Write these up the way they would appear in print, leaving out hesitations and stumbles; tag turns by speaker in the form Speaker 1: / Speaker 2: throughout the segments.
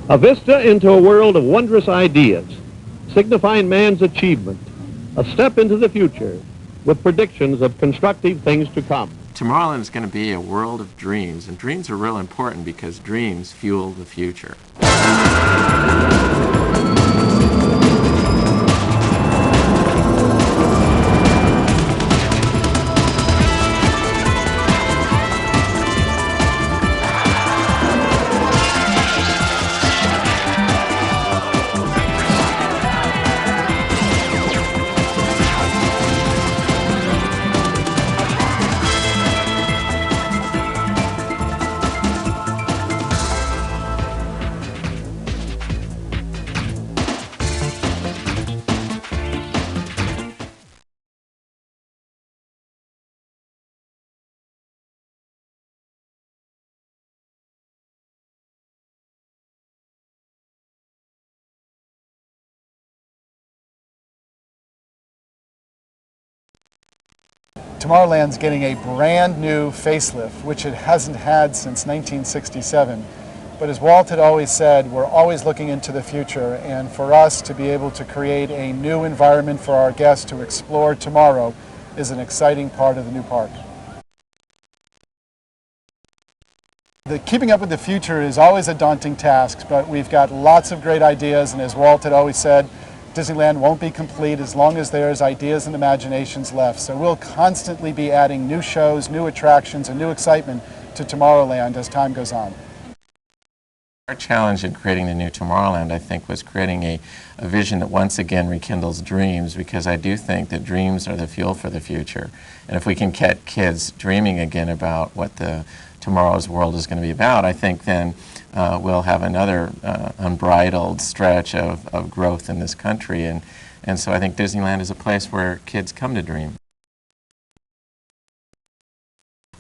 Speaker 1: A vista into a world of wondrous ideas, signifying man's achievement, a step into the future with predictions of constructive things to come.
Speaker 2: Tomorrowland is going to be a world of dreams, and dreams are real important because dreams fuel the future.
Speaker 3: Tomorrowland's getting a brand new facelift, which it hasn't had since 1967. But as Walt had always said, we're always looking into the future, and for us to be able to create a new environment for our guests to explore tomorrow is an exciting part of the new park. Keeping up with the future is always a daunting task, but we've got lots of great ideas, and as Walt had always said, Disneyland won't be complete as long as there's ideas and imaginations left. So we'll constantly be adding new shows, new attractions, and new excitement to Tomorrowland as time goes on.
Speaker 2: Our challenge in creating the new Tomorrowland, I think, was creating a vision that once again rekindles dreams, because I do think that dreams are the fuel for the future. And if we can get kids dreaming again about what tomorrow's world is going to be about, I think then we'll have another unbridled stretch of growth in this country. And so I think Disneyland is a place where kids come to dream.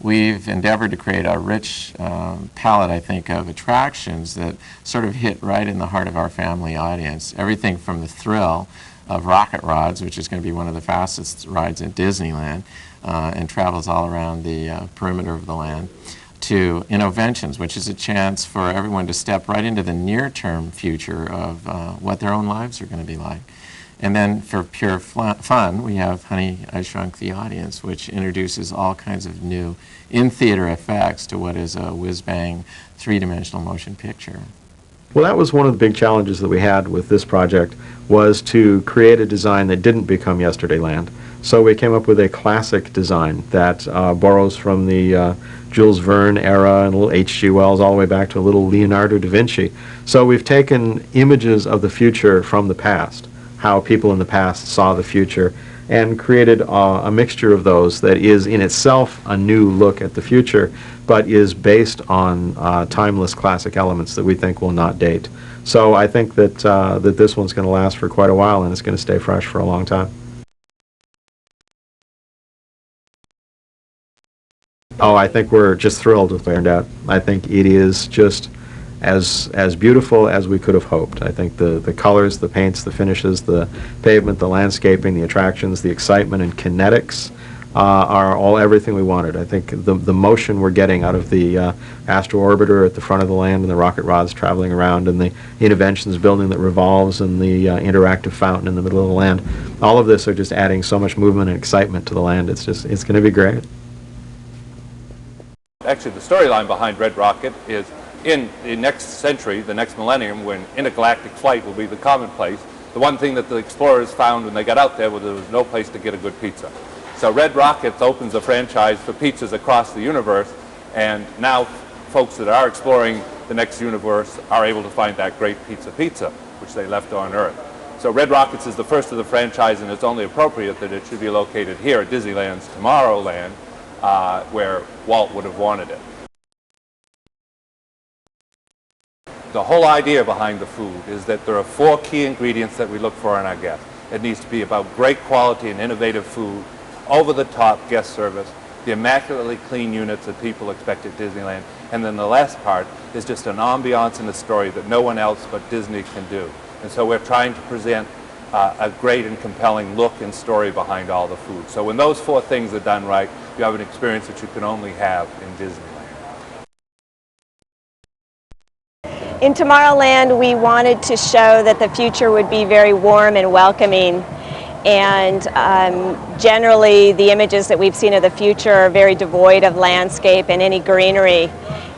Speaker 2: We've endeavored to create a rich palette, I think, of attractions that sort of hit right in the heart of our family audience. Everything from the thrill of rocket rods, which is going to be one of the fastest rides at Disneyland and travels all around the perimeter of the land, to Innoventions, which is a chance for everyone to step right into the near-term future of what their own lives are going to be like. And then for pure fun, we have Honey, I Shrunk the Audience, which introduces all kinds of new in-theater effects to what is a whiz-bang three-dimensional motion picture.
Speaker 4: Well, that was one of the big challenges that we had with this project, was to create a design that didn't become Yesterdayland. So we came up with a classic design that borrows from the Jules Verne era and a little H.G. Wells all the way back to a little Leonardo da Vinci. So we've taken images of the future from the past, how people in the past saw the future, and created a mixture of those that is in itself a new look at the future, but is based on timeless classic elements that we think will not date. So I think that, that this one's going to last for quite a while, and it's going to stay fresh for a long time. Oh, I think we're just thrilled with it. I think it is just as beautiful as we could have hoped. I think the colors, the paints, the finishes, the pavement, the landscaping, the attractions, the excitement and kinetics are all everything we wanted. I think the motion we're getting out of the Astro Orbiter at the front of the land and the rocket rods traveling around and the Innoventions building that revolves and the interactive fountain in the middle of the land, all of this are just adding so much movement and excitement to the land. It's going to be great.
Speaker 5: Actually, the storyline behind Red Rocket is in the next century, the next millennium, when intergalactic flight will be the commonplace, the one thing that the explorers found when they got out there was there was no place to get a good pizza. So Red Rocket opens a franchise for pizzas across the universe, and now folks that are exploring the next universe are able to find that great pizza, which they left on Earth. So Red Rockets is the first of the franchise, and it's only appropriate that it should be located here at Disneyland's Tomorrowland, where Walt would have wanted it. The whole idea behind the food is that there are 4 key ingredients that we look for in our guests. It needs to be about great quality and innovative food, over-the-top guest service, the immaculately clean units that people expect at Disneyland, and then the last part is just an ambiance and a story that no one else but Disney can do. And so we're trying to present a great and compelling look and story behind all the food. So when those 4 things are done right, you have an experience that you can only have in Disneyland.
Speaker 6: In Tomorrowland, we wanted to show that the future would be very warm and welcoming. And generally, the images that we've seen of the future are very devoid of landscape and any greenery.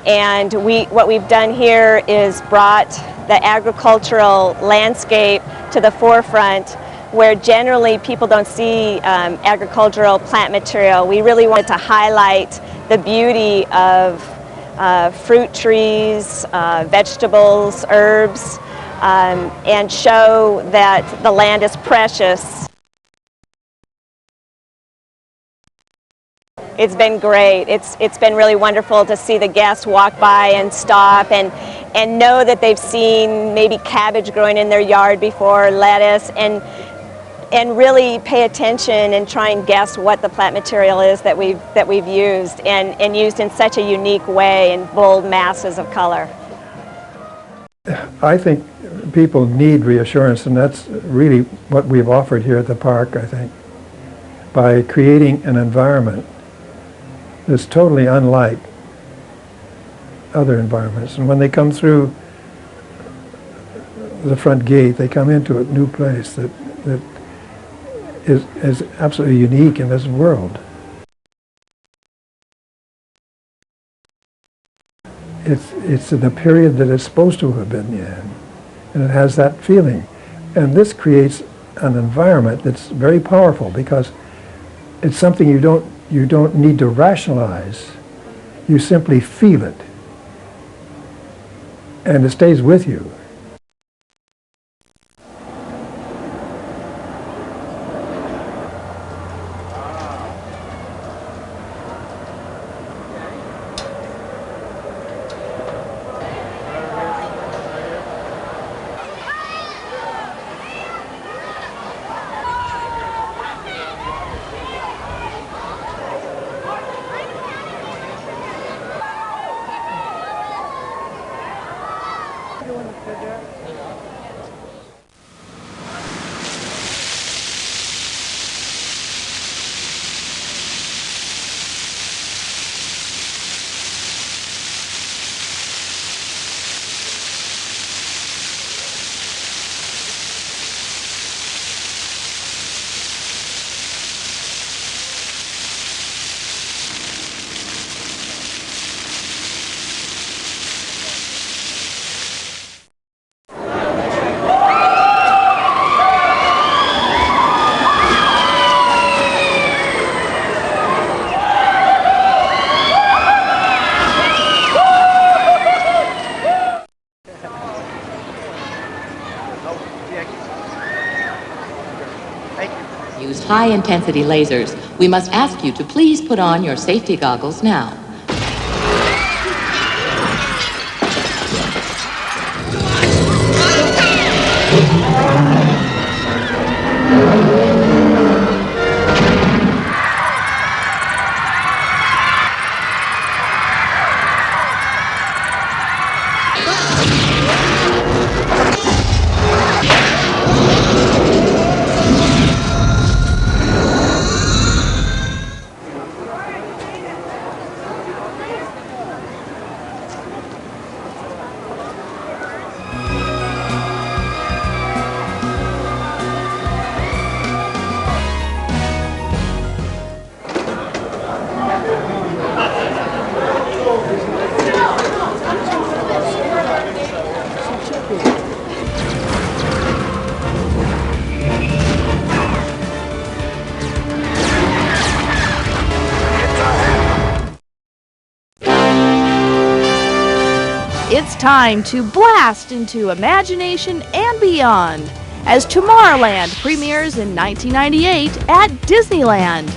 Speaker 6: And what we've done here is brought the agricultural landscape to the forefront, where generally people don't see agricultural plant material. We really wanted to highlight the beauty of fruit trees, vegetables, herbs, and show that the land is precious. It's been great. It's been really wonderful to see the guests walk by and stop and know that they've seen maybe cabbage growing in their yard before, lettuce, and really pay attention and try and guess what the plant material is that we've used and used in such a unique way in bold masses of color.
Speaker 7: I think people need reassurance, and that's really what we've offered here at the park, I think, by creating an environment that's totally unlike other environments. And when they come through the front gate, they come into a new place that is absolutely unique in this world. It's in a period that it's supposed to have been in, and it has that feeling. And this creates an environment that's very powerful because it's something you don't need to rationalize. You simply feel it, and it stays with you.
Speaker 8: Used high-intensity lasers. We must ask you to please put on your safety goggles now.
Speaker 9: It's time to blast into imagination and beyond as Tomorrowland premieres in 1998 at Disneyland.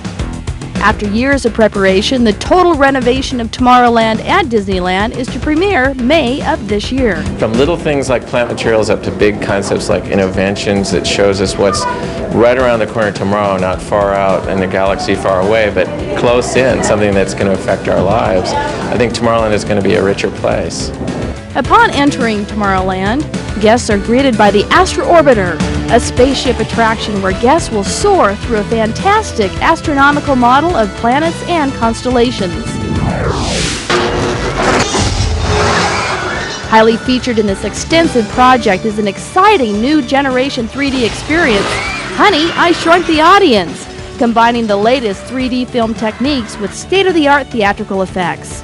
Speaker 9: After years of preparation, the total renovation of Tomorrowland at Disneyland is to premiere May of this year.
Speaker 2: From little things like plant materials up to big concepts like innovations that shows us what's right around the corner tomorrow, not far out in the galaxy far away, but close in, something that's going to affect our lives. I think Tomorrowland is going to be a richer place.
Speaker 9: Upon entering Tomorrowland, guests are greeted by the Astro Orbiter, a spaceship attraction where guests will soar through a fantastic astronomical model of planets and constellations. Highly featured in this extensive project is an exciting new generation 3D experience, Honey, I Shrunk the Audience, combining the latest 3D film techniques with state-of-the-art theatrical effects.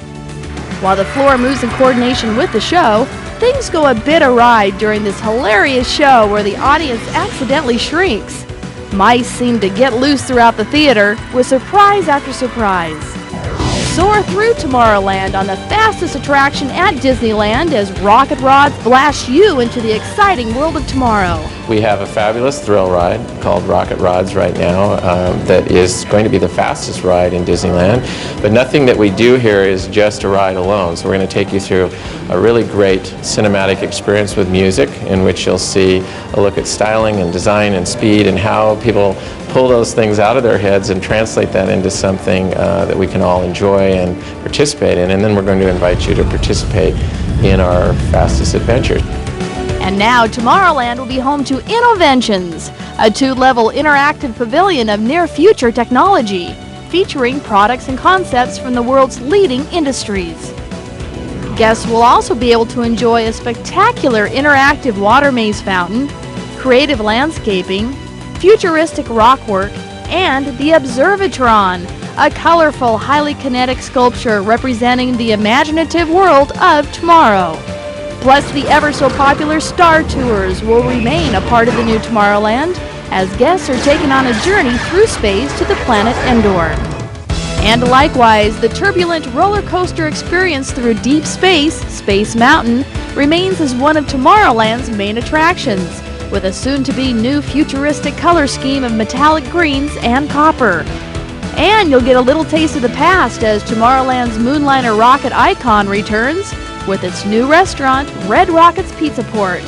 Speaker 9: While the floor moves in coordination with the show, things go a bit awry during this hilarious show where the audience accidentally shrinks. Mice seem to get loose throughout the theater, with surprise after surprise. Soar through Tomorrowland on the fastest attraction at Disneyland as rocket rods blast you into the exciting world of tomorrow.
Speaker 2: We have a fabulous thrill ride called Rocket Rods right now that is going to be the fastest ride in Disneyland. But nothing that we do here is just a ride alone. So we're going to take you through a really great cinematic experience with music in which you'll see a look at styling and design and speed and how people pull those things out of their heads and translate that into something that we can all enjoy and participate in. And then we're going to invite you to participate in our fastest adventure.
Speaker 9: And now Tomorrowland will be home to Innoventions, a 2-level interactive pavilion of near-future technology, featuring products and concepts from the world's leading industries. Guests will also be able to enjoy a spectacular interactive water maze fountain, creative landscaping, futuristic rockwork, and the Observatron, a colorful, highly kinetic sculpture representing the imaginative world of tomorrow. Plus, the ever-so-popular Star Tours will remain a part of the new Tomorrowland as guests are taken on a journey through space to the planet Endor. And likewise, the turbulent roller coaster experience through deep space, Space Mountain, remains as one of Tomorrowland's main attractions, with a soon-to-be new futuristic color scheme of metallic greens and copper. And you'll get a little taste of the past as Tomorrowland's Moonliner rocket icon returns with its new restaurant, Red Rocket's Pizza Port.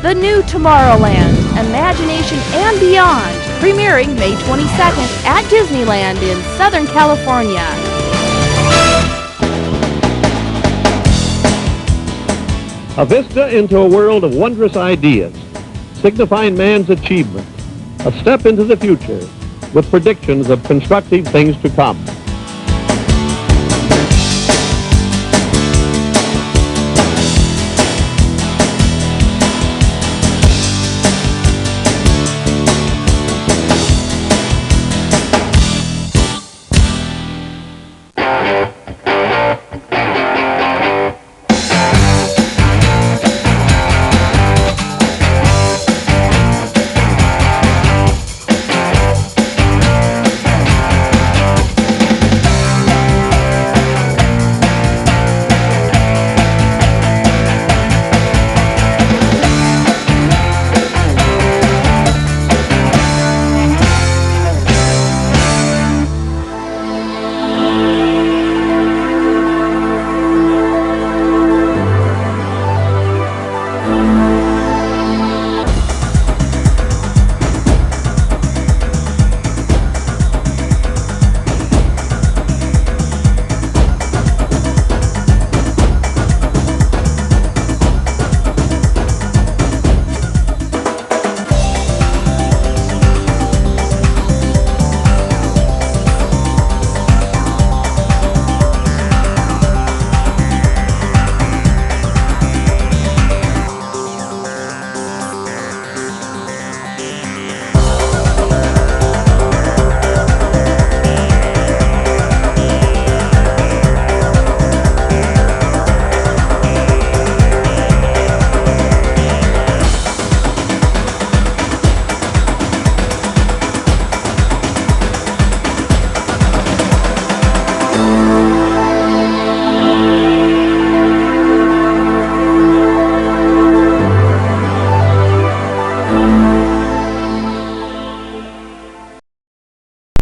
Speaker 9: The new Tomorrowland, Imagination and Beyond, premiering May 22nd at Disneyland in Southern California.
Speaker 1: A vista into a world of wondrous ideas, signifying man's achievement, a step into the future with predictions of constructive things to come.